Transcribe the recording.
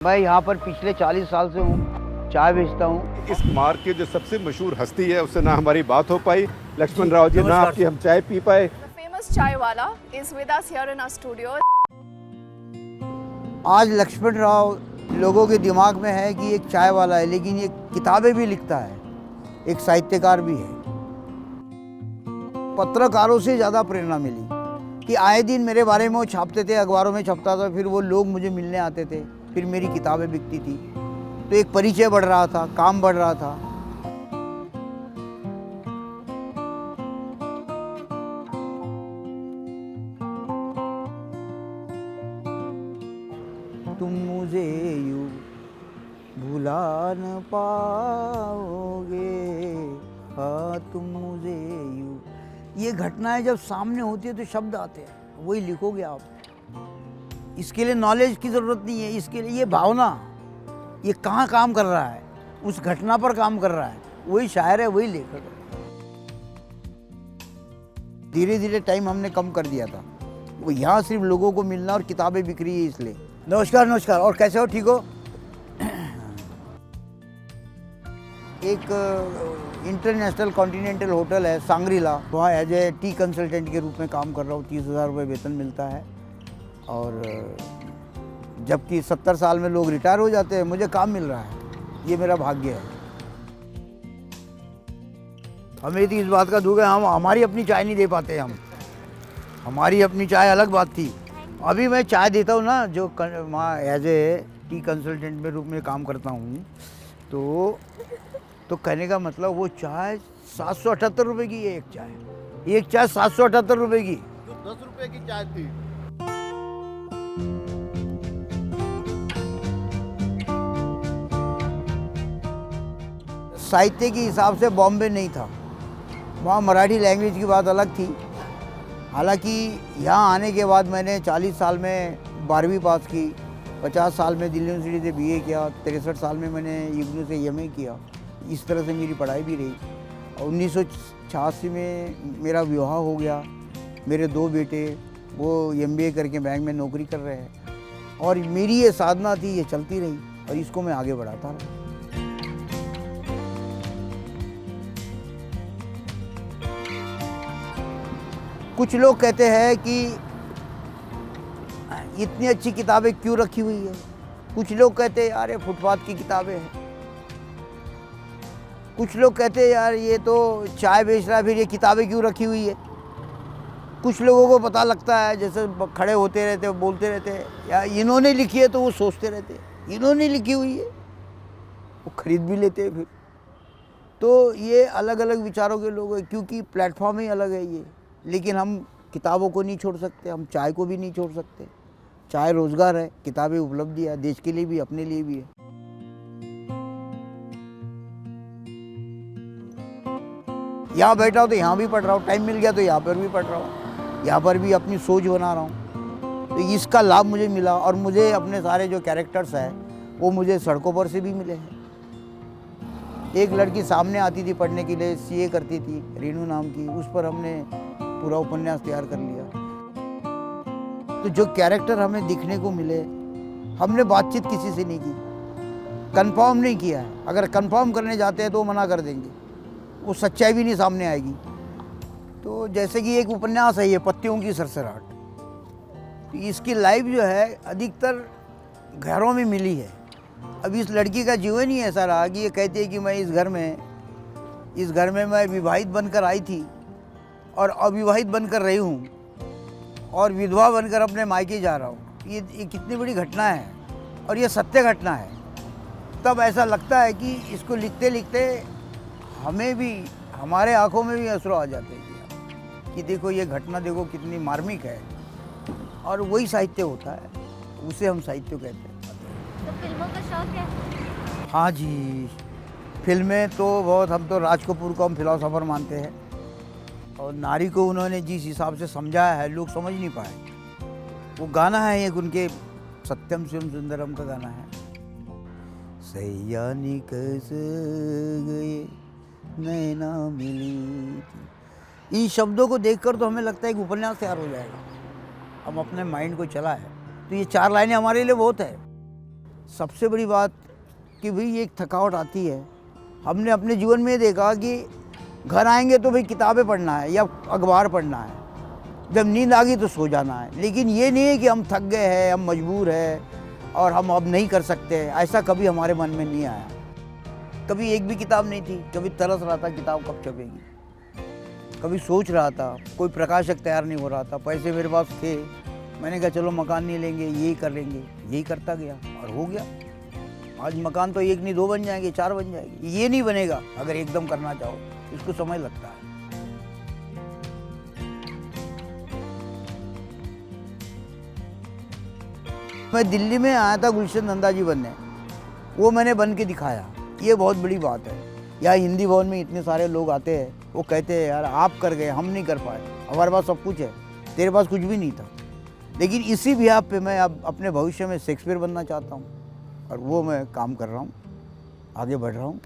मैं यहाँ पर पिछले 40 साल से हूँ, चाय बेचता हूँ। इस मार्ग के जो सबसे मशहूर हस्ती है उससे ना हमारी बात हो पाई, लक्ष्मण राव जी, ना आपकी हम चाय पी पाए। फेमस चाय वाला is with us here in our studio. आज लक्ष्मण राव लोगों के दिमाग में है कि एक चाय वाला है, लेकिन ये किताबें भी लिखता है, एक साहित्यकार भी है। पत्रकारों से ज़्यादा प्रेरणा मिली कि आए दिन मेरे बारे में वो छापते थे, अखबारों में छपता था, फिर वो लोग मुझे मिलने आते थे, फिर मेरी किताबें बिकती थी, तो एक परिचय बढ़ रहा था, काम बढ़ रहा था। तुम मुझे यूं भुला न पाओगे, हाँ तुम मुझे यूं। ये घटनाएं जब सामने होती है तो शब्द आते हैं, वही लिखोगे आप। इसके लिए नॉलेज की ज़रूरत नहीं है, इसके लिए ये भावना, ये कहाँ काम कर रहा है, उस घटना पर काम कर रहा है, वही शायर है, वही लेखक है। धीरे धीरे टाइम हमने कम कर दिया था, वो यहाँ सिर्फ लोगों को मिलना और किताबें बिक रही है इसलिए। नमस्कार नमस्कार, और कैसे हो, ठीक हो? एक इंटरनेशनल कॉन्टिनेंटल होटल है सांग्रीला, वहाँ एज ए टी कंसल्टेंट के रूप में काम कर रहा हूँ। 30,000 रुपये वेतन मिलता है, और जबकि 70 साल में लोग रिटायर हो जाते हैं, मुझे काम मिल रहा है, ये मेरा भाग्य है। हमें तो इस बात का दुख है, हम हमारी अपनी चाय नहीं दे पाते। हम हमारी अपनी चाय अलग बात थी। अभी मैं चाय देता हूँ ना, जो वहाँ एज ए टी कंसल्टेंट में रूप में काम करता हूँ, तो कहने का मतलब वो चाय 778 रुपये की है। एक चाय 778 रुपये की, 10 रुपए की चाय थी। साहित्य के हिसाब से बॉम्बे नहीं था, वहाँ मराठी लैंग्वेज की बात अलग थी। हालांकि यहाँ आने के बाद मैंने 40 साल में 12वीं पास की, 50 साल में दिल्ली यूनिवर्सिटी से बीए किया, 63 साल में मैंने इग्नू से एमए किया। इस तरह से मेरी पढ़ाई भी रही। और 1986 में मेरा विवाह हो गया। मेरे 2 बेटे वो एमबीए करके बैंक में नौकरी कर रहे हैं, और मेरी ये साधना थी, ये चलती रही, और इसको मैं आगे बढ़ाता रहा। कुछ लोग कहते हैं कि इतनी अच्छी किताबें क्यों रखी हुई है। कुछ लोग कहते हैं यार ये फुटपाथ की किताबें हैं। कुछ लोग कहते हैं यार ये तो चाय बेच रहा है, फिर ये किताबें क्यों रखी हुई है। कुछ लोगों को पता लगता है, जैसे खड़े होते रहते, बोलते रहते हैं यार इन्होंने लिखी है, तो वो सोचते रहते हैं इन्होंने लिखी हुई है, वो खरीद भी लेते हैं फिर। तो ये अलग अलग विचारों के लोग हैं, क्योंकि प्लेटफॉर्म ही अलग है ये। लेकिन हम किताबों को नहीं छोड़ सकते, हम चाय को भी नहीं छोड़ सकते। चाय रोजगार है, किताबें उपलब्धि है, देश के लिए भी, अपने लिए भी है। यहाँ बैठा हूँ तो यहाँ भी पढ़ रहा हूँ, टाइम मिल गया तो यहाँ पर भी पढ़ रहा हूँ, यहाँ पर भी अपनी सोच बना रहा हूँ। तो इसका लाभ मुझे मिला, और मुझे अपने सारे जो कैरेक्टर्स हैं वो मुझे सड़कों पर से भी मिले हैं। एक लड़की सामने आती थी पढ़ने के लिए, सीए करती थी, रेनू नाम की, उस पर हमने पूरा उपन्यास तैयार कर लिया। तो जो कैरेक्टर हमें दिखने को मिले, हमने बातचीत किसी से नहीं की, कंफर्म नहीं किया है। अगर कंफर्म करने जाते हैं तो वो मना कर देंगे, वो सच्चाई भी नहीं सामने आएगी। तो जैसे कि एक उपन्यास है ये पत्तियों की सरसराहट, तो इसकी लाइफ जो है अधिकतर घरों में मिली है। अब इस लड़की का जीवन ही ऐसा रहा कि ये कहती है कि मैं इस घर में मैं विवाहित बनकर आई थी, और अविवाहित बनकर रही हूँ, और विधवा बनकर अपने मायके जा रहा हूँ। ये कितनी बड़ी घटना है, और ये सत्य घटना है। तब ऐसा लगता है कि इसको लिखते लिखते हमें भी, हमारे आंखों में भी आंसू आ जाते हैं कि देखो ये घटना, देखो कितनी मार्मिक है। और वही साहित्य होता है, उसे हम साहित्य कहते हैं। तो फिल्मों का शौक है? हाँ जी, फिल्में तो बहुत, हम तो राज कपूर को हम फिलोसोफर मानते हैं, और नारी को उन्होंने जिस हिसाब से समझाया है लोग समझ नहीं पाए। वो गाना है एक उनके, सत्यम शिवम सुंदरम का गाना है, सैया निकस गए नैना मिली थी। इन शब्दों को देखकर तो हमें लगता है कि उपन्यास तैयार हो जाएगा। हम अपने माइंड को चला है, तो ये 4 लाइनें हमारे लिए बहुत है। सबसे बड़ी बात कि भाई एक थकावट आती है। हमने अपने जीवन में ये देखा कि घर आएंगे तो भाई किताबें पढ़ना है या अखबार पढ़ना है, जब नींद आ गई तो सो जाना है। लेकिन ये नहीं है कि हम थक गए हैं, हम मजबूर हैं और हम अब नहीं कर सकते। ऐसा कभी हमारे मन में नहीं आया। कभी एक भी किताब नहीं थी। कभी तरस रहा था किताब कब छपेगी, कभी सोच रहा था, कोई प्रकाशक तैयार नहीं हो रहा था। पैसे मेरे पास थे, मैंने कहा चलो मकान नहीं लेंगे, यही कर लेंगे। यही करता गया और हो गया। आज मकान तो एक नहीं 2 बन जाएंगे, 4 बन जाएंगे। ये नहीं बनेगा अगर एकदम करना चाहो, इसको समय लगता है। मैं दिल्ली में आया था गुलशन नंदा जी बनने, वो मैंने बन के दिखाया। ये बहुत बड़ी बात है। यहाँ हिंदी भवन में इतने सारे लोग आते हैं, वो कहते हैं यार आप कर गए, हम नहीं कर पाए। हमारे पास सब कुछ है, तेरे पास कुछ भी नहीं था। लेकिन इसी बिहाफ पे मैं अब अपने भविष्य में शेक्सपियर बनना चाहता हूँ और वो मैं काम कर रहा हूँ, आगे बढ़ रहा हूँ।